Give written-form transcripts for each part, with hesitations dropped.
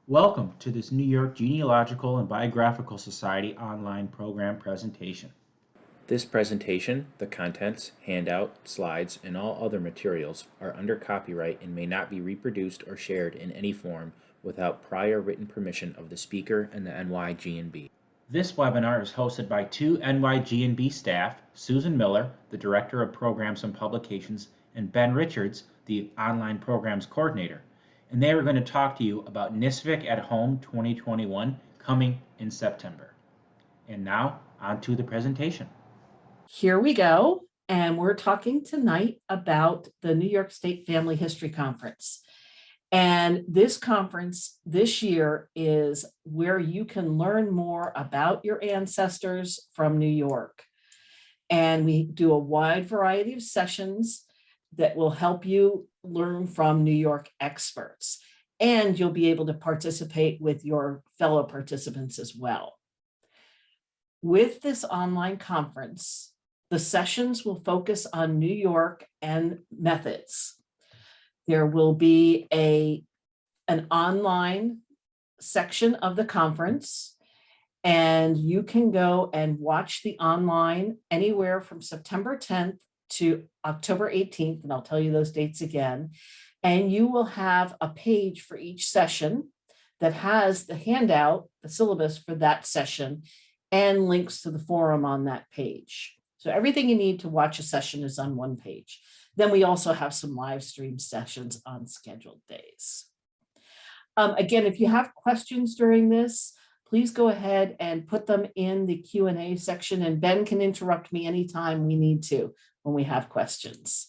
Welcome to this New York Genealogical and Biographical Society online program presentation. This presentation, the contents, handout, slides, and all other materials are under copyright and may not be reproduced or shared in any form without prior written permission of the speaker and the NYGNB. This webinar is hosted by two NYGNB staff, Susan Miller, the Director of Programs and Publications, and Ben Richards, the Online Programs Coordinator. And they are going to talk to you about NISVIC at Home 2021 coming in September. And now, on to the presentation. Here we go. And we're talking tonight about the New York State Family History Conference. And this conference this year is where you can learn more about your ancestors from New York. And we do a wide variety of sessions that will help you learn from New York experts. And you'll be able to participate with your fellow participants as well. With this online conference, the sessions will focus on New York and methods. There will be an online section of the conference, and you can go and watch the online anywhere from September 10th to October 18th, and I'll tell you those dates again. And you will have a page for each session that has the handout, the syllabus for that session, and links to the forum on that page. So everything you need to watch a session is on one page. Then we also have some live stream sessions on scheduled days. Again, if you have questions during this, please go ahead and put them in the Q&A section, and Ben can interrupt me anytime we need to when we have questions.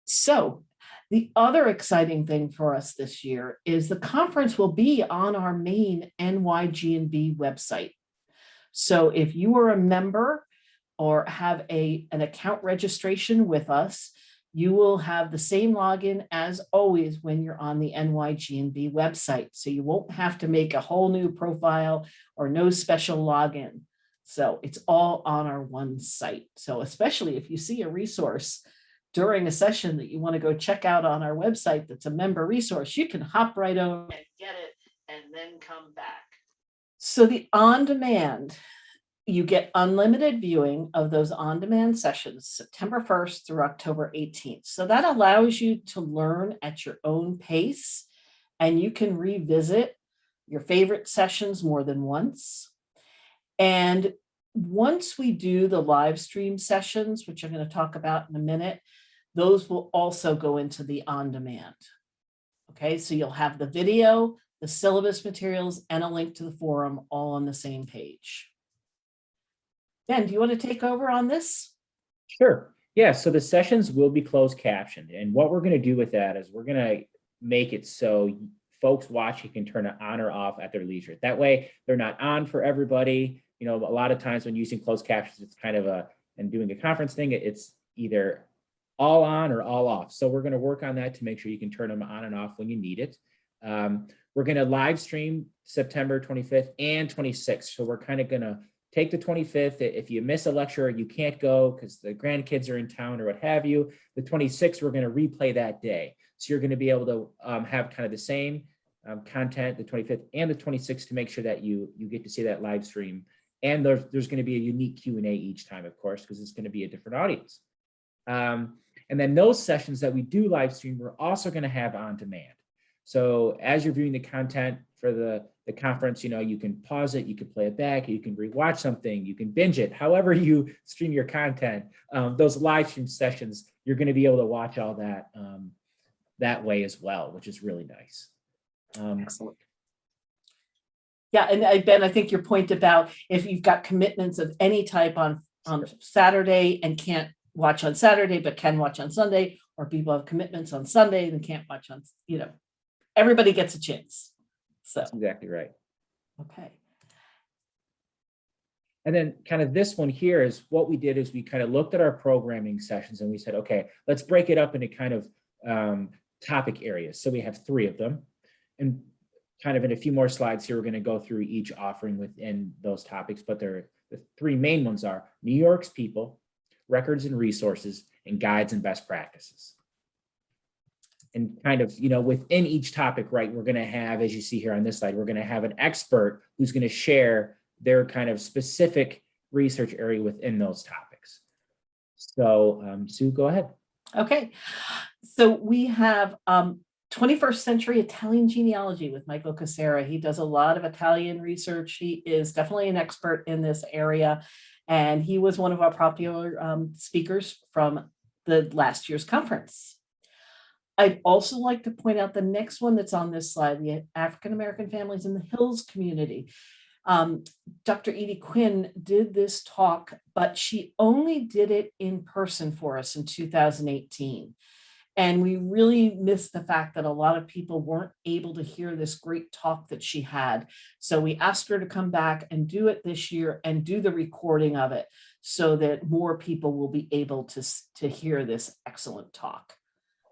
So the other exciting thing for us this year is the conference will be on our main NYGNB website. So if you are a member or have an account registration with us, you will have the same login as always when you're on the NYGNB website. So you won't have to make a whole new profile or no special login. So it's all on our one site. So especially if you see a resource during a session that you want to go check out on our website that's a member resource, you can hop right over and get it and then come back. So the on-demand, you get unlimited viewing of those on-demand sessions, September 1st through October 18th. So that allows you to learn at your own pace, and you can revisit your favorite sessions more than once. And once we do the live stream sessions, which I'm going to talk about in a minute, those will also go into the on-demand. Okay, so you'll have the video, the syllabus materials, and a link to the forum all on the same page. Ben, do you want to take over on this? Sure. Yeah, so the sessions will be closed captioned. And what we're going to do with that is we're going to make it so folks watching can turn it on or off at their leisure. That way, they're not on for everybody. You know, a lot of times when using closed captions, it's kind of and doing a conference thing, it's either all on or all off. So we're going to work on that to make sure you can turn them on and off when you need it. We're going to live stream September 25th and 26th. So we're kind of going to take the 25th. If you miss a lecture, you can't go because the grandkids are in town or what have you. The 26th, we're going to replay that day. So you're going to be able to have kind of the same content, the 25th and the 26th, to make sure that you get to see that live stream. And there's going to be a unique Q&A each time, of course, because it's going to be a different audience. And then those sessions that we do live stream, we're also going to have on demand. So as you're viewing the content for the conference, you know, you can pause it, you can play it back, you can rewatch something, you can binge it, however you stream your content. Those live stream sessions, you're going to be able to watch all that that way as well, which is really nice. Excellent. Yeah, and Ben, I think your point about if you've got commitments of any type on Saturday and can't watch on Saturday, but can watch on Sunday, or people have commitments on Sunday and can't watch on, you know, everybody gets a chance. So That's exactly right. Okay. And then kind of this one here is what we did is we kind of looked at our programming sessions and we said, okay, let's break it up into kind of topic areas. So we have 3 of them. And kind of in a few more slides here, we're going to go through each offering within those topics, but the 3 main ones are New York's people, records and resources, and guides and best practices. and kind of, within each topic, right, we're going to have, as you see here on this slide, we're going to have an expert who's going to share their kind of specific research area within those topics. So Sue, go ahead. Okay, so we have 21st century Italian genealogy with Michael Cassera. He does a lot of Italian research. He is definitely an expert in this area, and he was one of our popular speakers from the last year's conference. I'd also like to point out the next one that's on this slide, the African American families in the Hills community. Dr. Edie Quinn did this talk, but she only did it in person for us in 2018. And we really missed the fact that a lot of people weren't able to hear this great talk that she had. So we asked her to come back and do it this year and do the recording of it so that more people will be able to hear this excellent talk.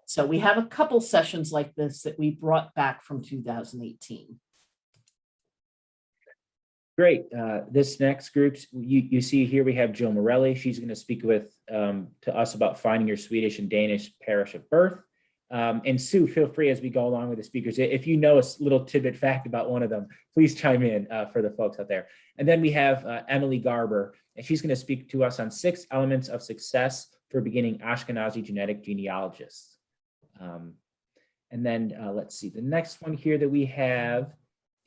So we have a couple sessions like this that we brought back from 2018. Great. This next group, you see here, we have Jill Morelli. She's going to speak to us about finding your Swedish and Danish parish of birth. And Sue, feel free as we go along with the speakers. If you know a little tidbit fact about one of them, please chime in for the folks out there. And then we have Emily Garber, and she's going to speak to us on 6 elements of success for beginning Ashkenazi genetic genealogists. And then let's see, the next one here that we have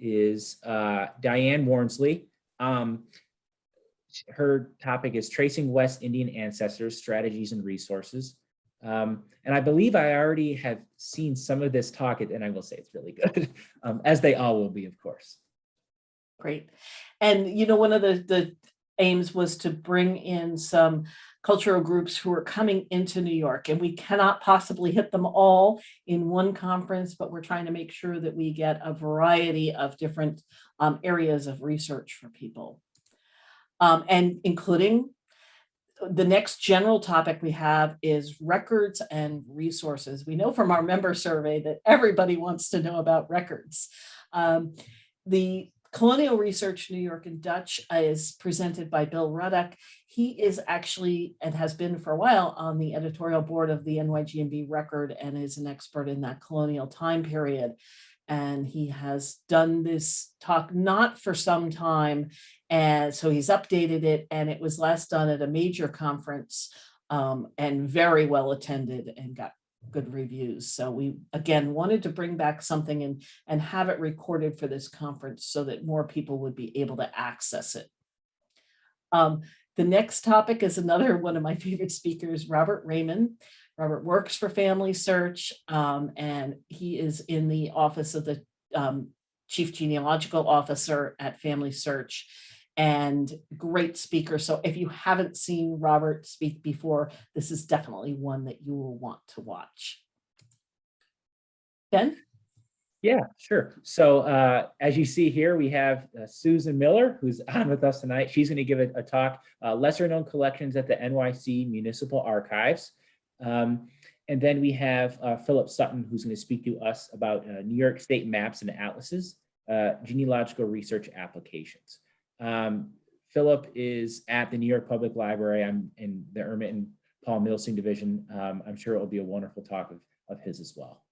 is Diane Wormsley. Her topic is Tracing West Indian Ancestors, Strategies and Resources. And I believe I already have seen some of this talk, and I will say it's really good, as they all will be, of course. Great. And, one of the aims was to bring in some cultural groups who are coming into New York, and we cannot possibly hit them all in one conference, but we're trying to make sure that we get a variety of different areas of research for people. And including the next general topic we have is records and resources. We know from our member survey that everybody wants to know about records. The Colonial Research New York in Dutch is presented by Bill Ruddock. He is actually, and has been for a while, on the editorial board of the NYGMB Record and is an expert in that colonial time period. And he has done this talk not for some time, and so he's updated it, and it was last done at a major conference and very well attended and got good reviews. So we, again, wanted to bring back something and have it recorded for this conference so that more people would be able to access it. The next topic is another one of my favorite speakers, Robert Raymond. Robert works for Family Search, and he is in the office of the Chief Genealogical Officer at Family Search, and great speaker. So if you haven't seen Robert speak before, this is definitely one that you will want to watch. Ben? Yeah, sure. So as you see here, we have Susan Miller, who's on with us tonight. She's going to give a talk, lesser known collections at the NYC Municipal Archives. And then we have Philip Sutton, who's going to speak to us about New York State maps and atlases, genealogical research applications. Philip is at the New York Public Library. I'm in the Ermit and Paul Milsing division. I'm sure it will be a wonderful talk of his as well.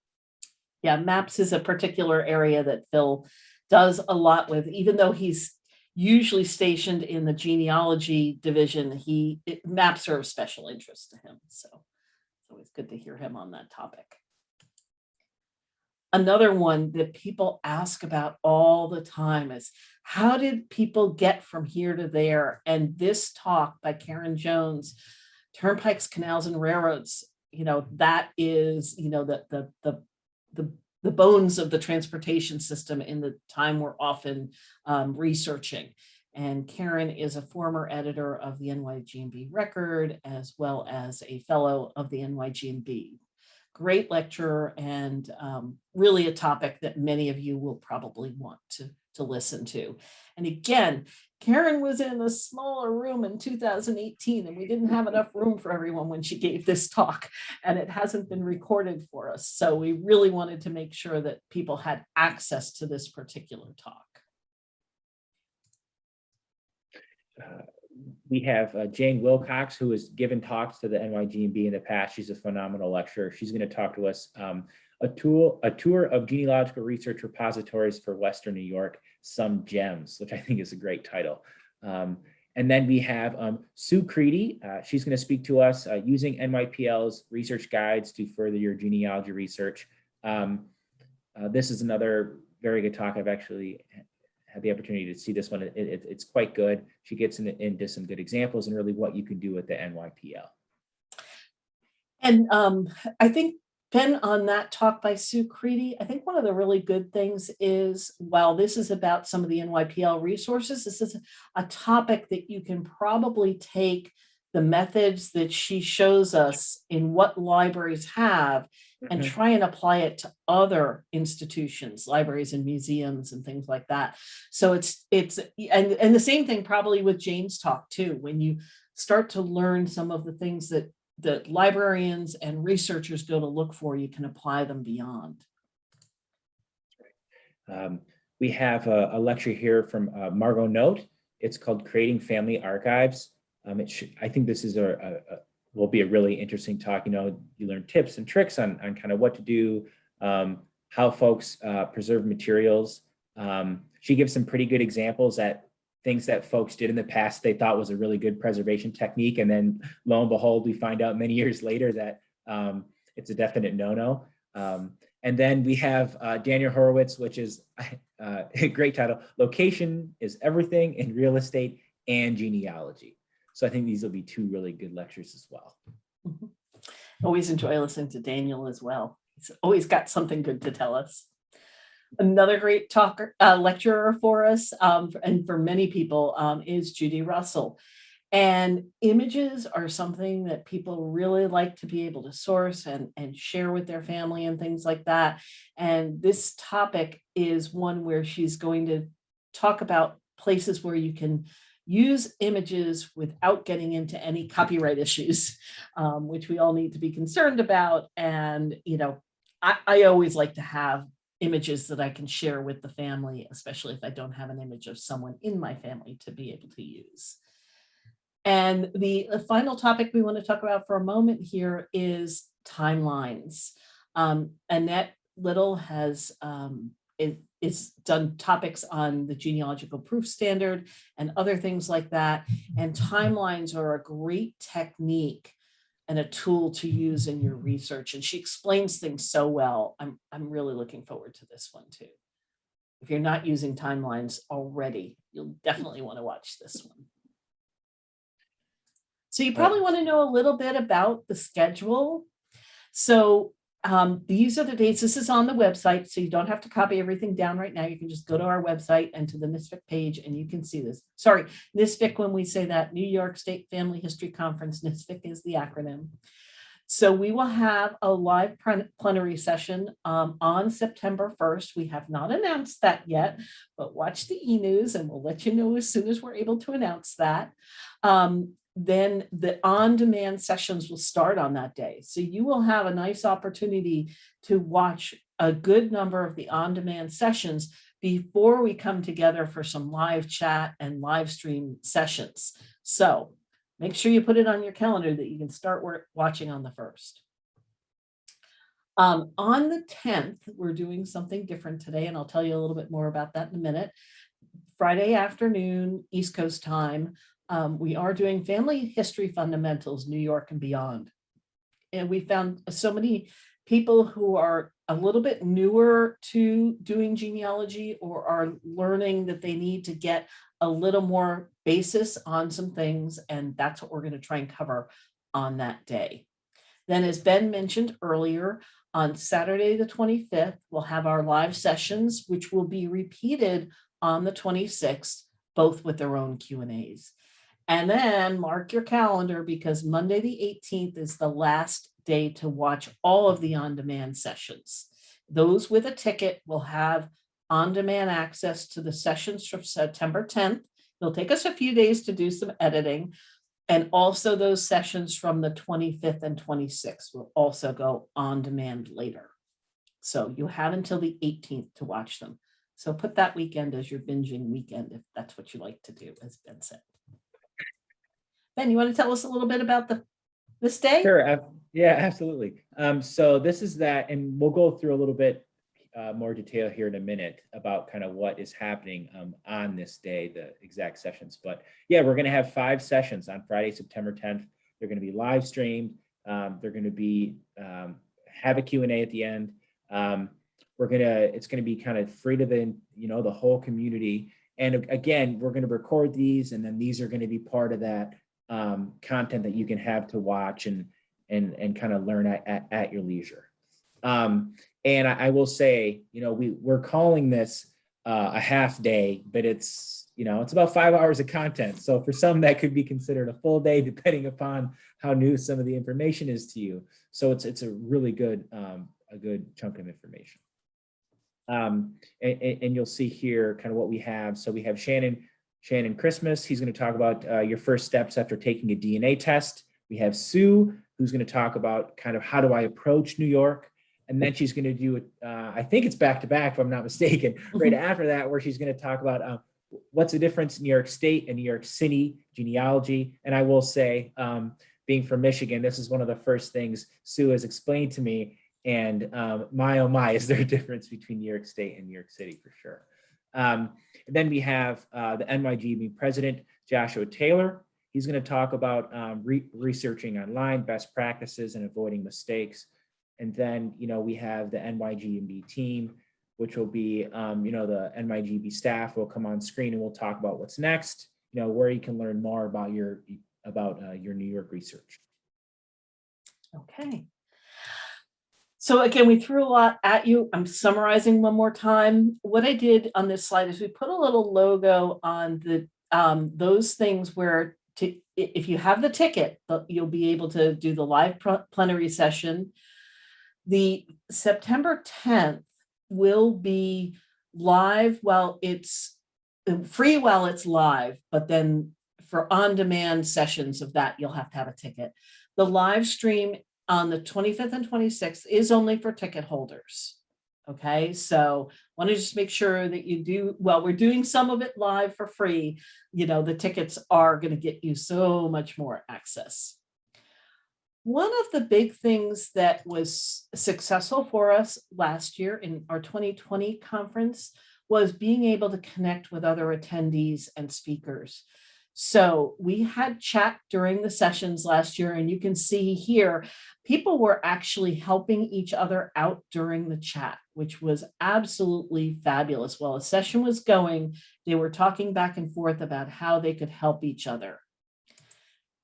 Yeah, maps is a particular area that Phil does a lot with, even though he's usually stationed in the genealogy division, maps are of special interest to him. So it's always good to hear him on that topic. Another one that people ask about all the time is, how did people get from here to there? And this talk by Karen Jones, Turnpikes, Canals, and Railroads, that is, the bones of the transportation system in the time we're often researching. And Karen is a former editor of the NYGMB Record, as well as a fellow of the NYGMB. Great lecturer, and really a topic that many of you will probably want to listen to. And again, Karen was in a smaller room in 2018, and we didn't have enough room for everyone when she gave this talk, and it hasn't been recorded for us. So we really wanted to make sure that people had access to this particular talk. We have Jane Wilcox, who has given talks to the NYGMB in the past. She's a phenomenal lecturer. She's going to talk to us a tour of genealogical research repositories for Western New York, Some Gems, which I think is a great title. And then we have Sue Creedy. She's going to speak to us using NYPL's research guides to further your genealogy research. This is another very good talk. I've actually had the opportunity to see this one. It's quite good. She gets into some good examples and really what you can do with the NYPL. And I think, Ben, on that talk by Sue Creedy, I think one of the really good things is, while this is about some of the NYPL resources, this is a topic that you can probably take the methods that she shows us in what libraries have and try and apply it to other institutions, libraries and museums and things like that. So it's and the same thing probably with Jane's talk too. When you start to learn some of the things that librarians and researchers go to look for, you can apply them beyond. We have a lecture here from Margot Note. It's called Creating Family Archives. I think this is will be a really interesting talk. You learn tips and tricks on kind of what to do, how folks preserve materials. She gives some pretty good examples at things that folks did in the past they thought was a really good preservation technique. And then lo and behold, we find out many years later that it's a definite no-no. And then we have Daniel Horowitz, which is a great title, Location is Everything in Real Estate and Genealogy. So I think these will be two really good lectures as well. Mm-hmm. Always enjoy listening to Daniel as well. He's always got something good to tell us. Another great talker, lecturer for us, and for many people, is Judy Russell. And images are something that people really like to be able to source and share with their family and things like that. And this topic is one where she's going to talk about places where you can use images without getting into any copyright issues, which we all need to be concerned about. And, I always like to have images that I can share with the family, especially if I don't have an image of someone in my family to be able to use. And the final topic we want to talk about for a moment here is timelines. Annette Little has is done topics on the genealogical proof standard and other things like that. And timelines are a great technique and a tool to use in your research. And she explains things so well. I'm really looking forward to this one too. If you're not using timelines already, you'll definitely want to watch this one. So you probably want to know a little bit about the schedule. So these are the dates. This is on the website, so you don't have to copy everything down right now. You can just go to our website and to the NSFIC page, and you can see this. Sorry, NSFIC, when we say that, New York State Family History Conference, NSFIC is the acronym. So we will have a live plenary session on September 1st. We have not announced that yet, but watch the e-news and we'll let you know as soon as we're able to announce that. Then the on-demand sessions will start on that day. So you will have a nice opportunity to watch a good number of the on-demand sessions before we come together for some live chat and live stream sessions. So make sure you put it on your calendar that you can start watching on the 1st. On the 10th, we're doing something different today, and I'll tell you a little bit more about that in a minute. Friday afternoon, East Coast time, we are doing Family History Fundamentals, New York and Beyond. And we found so many people who are a little bit newer to doing genealogy or are learning that they need to get a little more basis on some things. And that's what we're going to try and cover on that day. Then, as Ben mentioned earlier, on Saturday, the 25th, we'll have our live sessions, which will be repeated on the 26th, both with their own Q&As. And then mark your calendar, because Monday the 18th is the last day to watch all of the on-demand sessions. Those with a ticket will have on-demand access to the sessions from September 10th. It'll take us a few days to do some editing. And also those sessions from the 25th and 26th will also go on demand later. So you have until the 18th to watch them. So put that weekend as your binging weekend, if that's what you like to do, as Ben said. Ben, you want to tell us a little bit about the this day? Sure. Yeah, absolutely. So this is that, and we'll go through a little bit more detail here in a minute about kind of what is happening on this day, the exact sessions. But yeah, we're going to have 5 sessions on Friday, September 10th. They're going to be live streamed. They're going to be have a Q&A at the end. It's going to be kind of free to the whole community. And again, we're going to record these, and then these are going to be part of that content that you can have to watch and kind of learn at your leisure. And I will say, we're calling this a half day, but it's about 5 hours of content. So for some, that could be considered a full day, depending upon how new some of the information is to you. So it's a really good chunk of information. And you'll see here kind of what we have. So we have Shannon Christmas. He's going to talk about your first steps after taking a DNA test. We have Sue, who's going to talk about kind of how do I approach New York. And then she's going to do it, I think it's back to back, if I'm not mistaken, right after that, where she's going to talk about what's the difference in New York State and New York City genealogy. And I will say, being from Michigan, this is one of the first things Sue has explained to me. And my, oh my, is there a difference between New York State and New York City for sure. And then we have the NYGB president, Joshua Taylor. He's going to talk about researching online, best practices, and avoiding mistakes. And then, we have the NYGB team, which will be, the NYGB staff will come on screen, and we'll talk about what's next, where you can learn more about your New York research. Okay. So again, we threw a lot at you. I'm summarizing one more time. What I did on this slide is we put a little logo on the those things where if you have the ticket, you'll be able to do the live plenary session. The September 10th will be live while it's free while it's live, but then for on-demand sessions of that, you'll have to have a ticket. The live stream on the 25th and 26th is only for ticket holders. Okay, so want to just make sure that you do, well, we're doing some of it live for free. The tickets are going to get you so much more access. One of the big things that was successful for us last year in our 2020 conference was being able to connect with other attendees and speakers. So we had chat during the sessions last year, and you can see here, people were actually helping each other out during the chat, which was absolutely fabulous. While a session was going, they were talking back and forth about how they could help each other.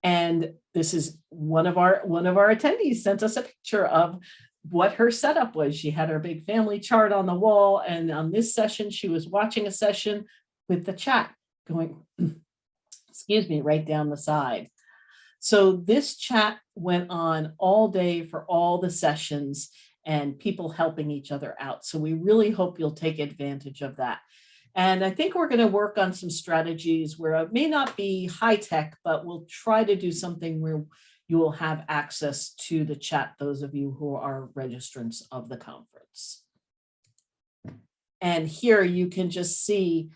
And this is one of our attendees sent us a picture of what her setup was. She had her big family chart on the wall, and on this session, she was watching a session with the chat going, excuse me, right down the side. So this chat went on all day for all the sessions and people helping each other out. So we really hope you'll take advantage of that. And I think we're going to work on some strategies where it may not be high tech, but we'll try to do something where you will have access to the chat, those of you who are registrants of the conference. And here you can just see,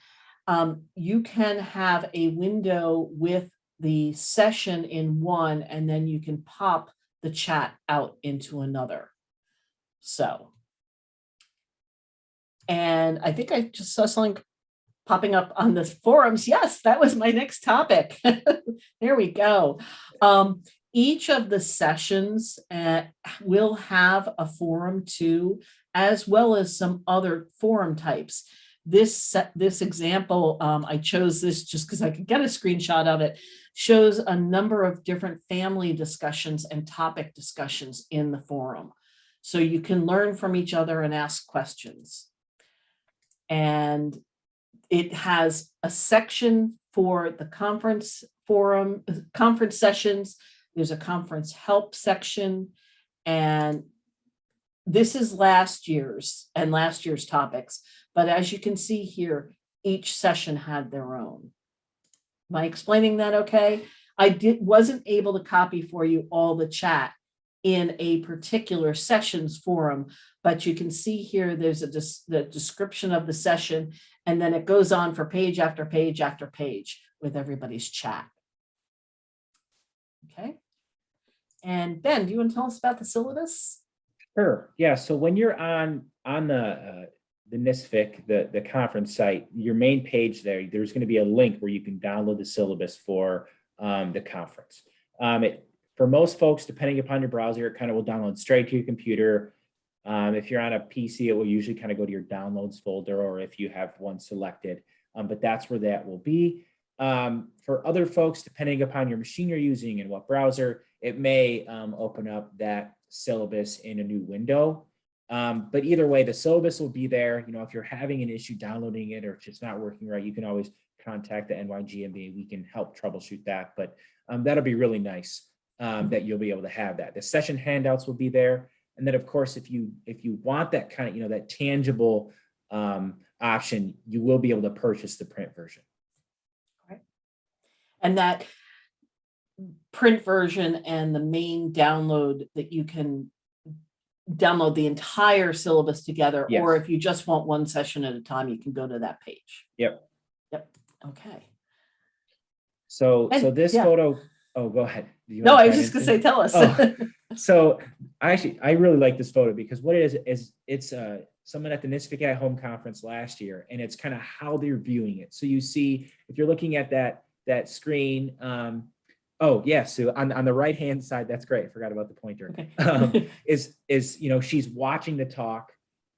you can have a window with the session in one, and then you can pop the chat out into another. So. And I think I just saw something popping up on the forums. Yes, that was my next topic. There we go. Each of the sessions will have a forum too, as well as some other forum types. This example, I chose this just because I could get a screenshot of it, shows a number of different family discussions and topic discussions in the forum. So you can learn from each other and ask questions. And it has a section for the conference forum, conference sessions. There's a conference help section. And this is last year's topics. But as you can see here, each session had their own. Am I explaining that okay? I wasn't able to copy for you all the chat in a particular sessions forum, but you can see here there's the description of the session, and then it goes on for page after page after page with everybody's chat. Okay. And Ben, do you want to tell us about the syllabus? Sure. Yeah. So when you're on the NISFIC, the conference site, your main page there's going to be a link where you can download the syllabus for the conference. For most folks, depending upon your browser, it kind of will download straight to your computer. If you're on a PC, it will usually kind of go to your downloads folder, or if you have one selected, but that's where that will be. For other folks, depending upon your machine you're using and what browser, it may open up that syllabus in a new window. But either way, the syllabus will be there. You know, if you're having an issue downloading it or if it's not working right, you can always contact the NYGMB. We can help troubleshoot that, but that'll be really nice that you'll be able to have that. The session handouts will be there. And then of course, if you want that kind of, you know, that tangible option, you will be able to purchase the print version. Right. And that print version and the main download that you can download the entire syllabus together, Yes. or if you just want one session at a time, you can go to that page. Yep. Okay. So And- this yeah. photo, oh, go ahead. Do you No, want to I was dive just gonna into- say, tell us. Oh. So I really like this photo because what it is it's someone at the NISFIC at Home conference last year, and it's kind of how they're viewing it. So you see, if you're looking at that screen, oh yeah, so on the right hand side, that's great. I forgot about the pointer. Okay. Is you know, she's watching the talk.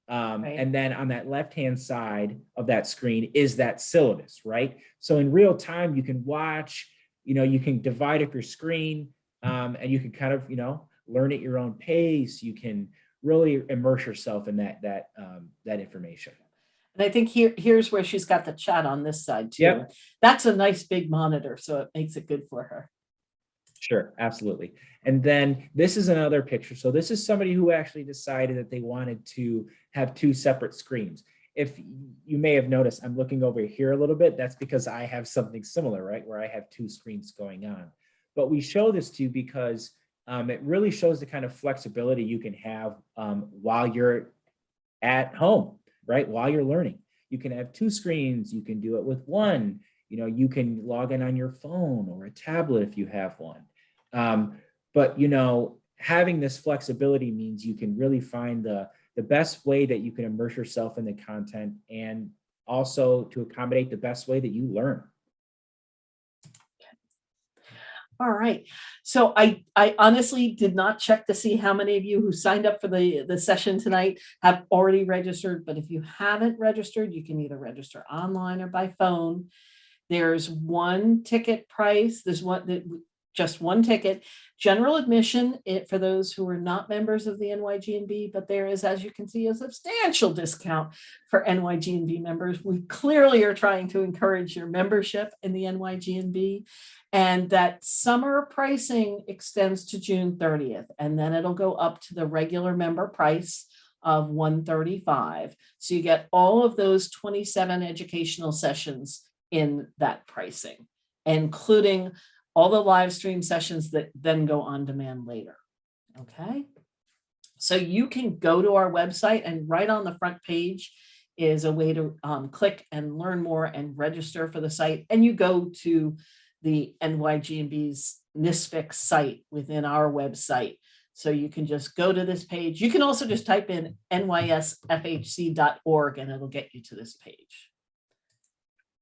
Right. And then on that left hand side of that screen is that syllabus, right? So in real time, you can watch, you know, you can divide up your screen and you can kind of, you know, learn at your own pace. You can really immerse yourself in that information. And I think here's where she's got the chat on this side too. Yep. That's a nice big monitor, so it makes it good for her. Sure, absolutely. And then this is another picture. So this is somebody who actually decided that they wanted to have two separate screens. If you may have noticed, I'm looking over here a little bit. That's because I have something similar, right? Where I have two screens going on. But we show this to you because it really shows the kind of flexibility you can have while you're at home, right? While you're learning. You can have two screens. You can do it with one. You know, you can log in on your phone or a tablet if you have one. But, you know, having this flexibility means you can really find the best way that you can immerse yourself in the content and also to accommodate the best way that you learn. All right. So I honestly did not check to see how many of you who signed up for the session tonight have already registered. But if you haven't registered, you can either register online or by phone. There's one ticket price. There's just one ticket. General admission for those who are not members of the NYGNB, but there is, as you can see, a substantial discount for NYGNB members. We clearly are trying to encourage your membership in the NYGNB, and that summer pricing extends to June 30th, and then it'll go up to the regular member price of $135. So you get all of those 27 educational sessions in that pricing, including all the live stream sessions that then go on demand later. Okay. So you can go to our website, and right on the front page is a way to click and learn more and register for the site. And you go to the NYGNB's NISFIC site within our website. So you can just go to this page. You can also just type in nysfhc.org and it'll get you to this page.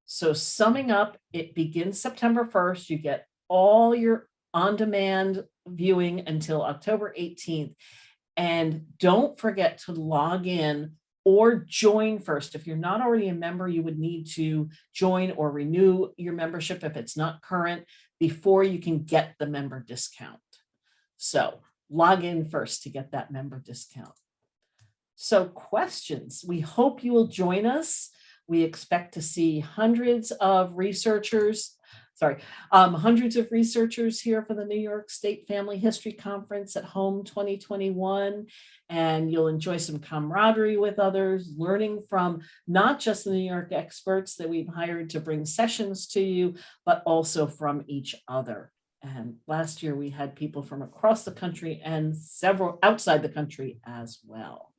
So summing up, it begins September 1st. You get all your on-demand viewing until October 18th. And don't forget to log in or join first. If you're not already a member, you would need to join or renew your membership if it's not current before you can get the member discount. So log in first to get that member discount. So questions. We hope you will join us. We expect to see hundreds of researchers here for the New York State Family History Conference at Home 2021. And you'll enjoy some camaraderie with others, learning from not just the New York experts that we've hired to bring sessions to you, but also from each other. And last year we had people from across the country and several outside the country as well.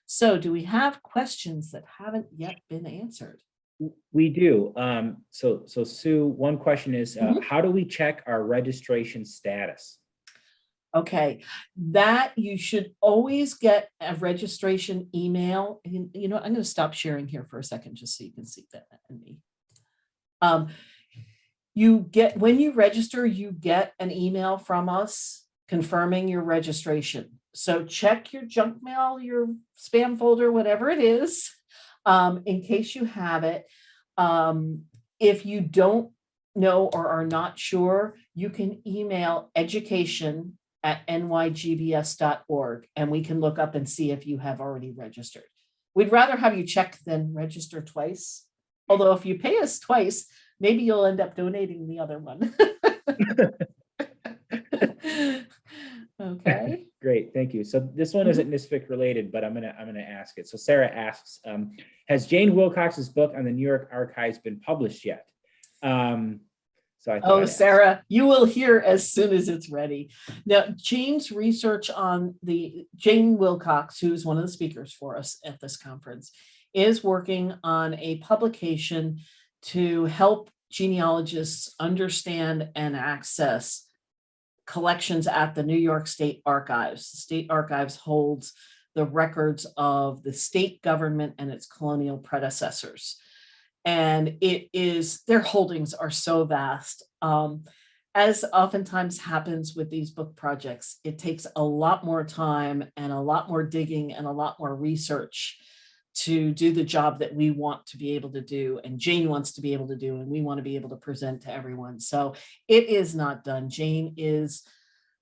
So do we have questions that haven't yet been answered? We do. So Sue, one question is, how do we check our registration status? Okay, that you should always get a registration email. You know, I'm going to stop sharing here for a second just so you can see that and me. You get, when you register, you get an email from us confirming your registration. So check your junk mail, your spam folder, whatever it is, in case you have it. If you don't know or are not sure, you can email education@nygbs.org and we can look up and see if you have already registered. We'd rather have you check than register twice. Although if you pay us twice, maybe you'll end up donating the other one. Okay. Great, thank you. So this one isn't NISFIC related, but I'm gonna ask it. So Sarah asks, has Jane Wilcox's book on the New York Archives been published yet? So I thought Oh, I'd ask. Sarah, you will hear as soon as it's ready. Now, Jane's research on Jane Wilcox, who's one of the speakers for us at this conference, is working on a publication to help genealogists understand and access collections at the New York State Archives. The State Archives holds the records of the state government and its colonial predecessors. And their holdings are so vast. As oftentimes happens with these book projects, it takes a lot more time and a lot more digging and a lot more research to do the job that we want to be able to do, and Jane wants to be able to do, and we want to be able to present to everyone. So it is not done. Jane is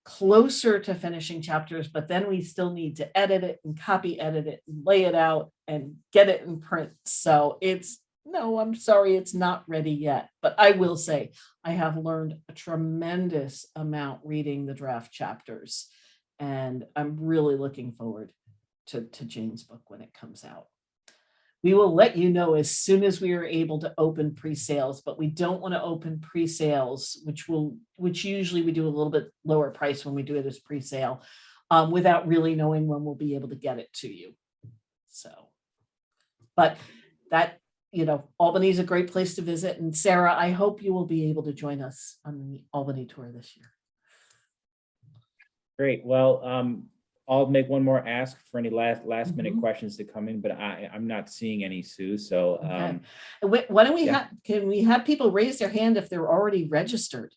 closer to finishing chapters, but then we still need to edit it and copy edit it and lay it out and get it in print. So no, I'm sorry, it's not ready yet. But I will say I have learned a tremendous amount reading the draft chapters, and I'm really looking forward to Jane's book when it comes out. We will let you know as soon as we are able to open pre-sales, but we don't want to open pre-sales, which usually we do a little bit lower price when we do it as pre-sale, without really knowing when we'll be able to get it to you. So, but that, Albany is a great place to visit. And Sarah, I hope you will be able to join us on the Albany tour this year. Great. Well, I'll make one more ask for any last minute questions to come in, but I'm not seeing any, Sue. So Okay. Why don't we can we have people raise their hand if they're already registered?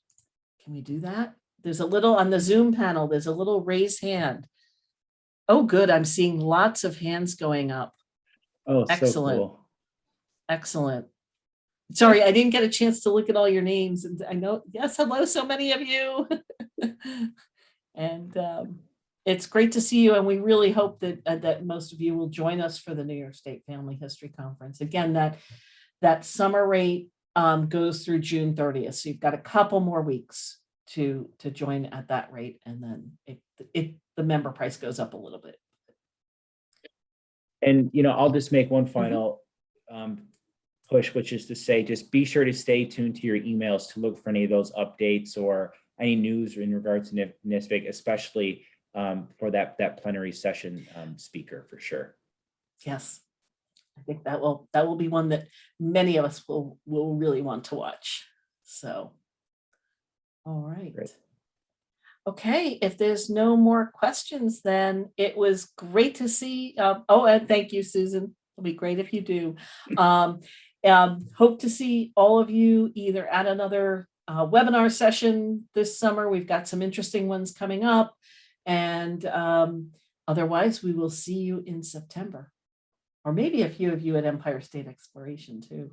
Can we do that? There's a little on the Zoom panel, there's a little raise hand. Oh, good. I'm seeing lots of hands going up. Oh, Excellent. so cool. Excellent. Sorry, I didn't get a chance to look at all your names. And I know, yes, hello, so many of you. And it's great to see you. And we really hope that most of you will join us for the New York State Family History Conference. Again, that summer rate goes through June 30th. So you've got a couple more weeks to join at that rate. And then the member price goes up a little bit. And, I'll just make one final push, which is to say, just be sure to stay tuned to your emails to look for any of those updates or any news in regards to NISFIC, especially for that plenary session speaker for sure. Yes, I think that will be one that many of us will really want to watch. So, all right. Great. Okay, if there's no more questions, then it was great to see. And thank you, Susan. It'll be great if you do. Hope to see all of you either at another webinar session this summer. We've got some interesting ones coming up. And otherwise, we will see you in September. Or maybe a few of you at Empire State Exploration too.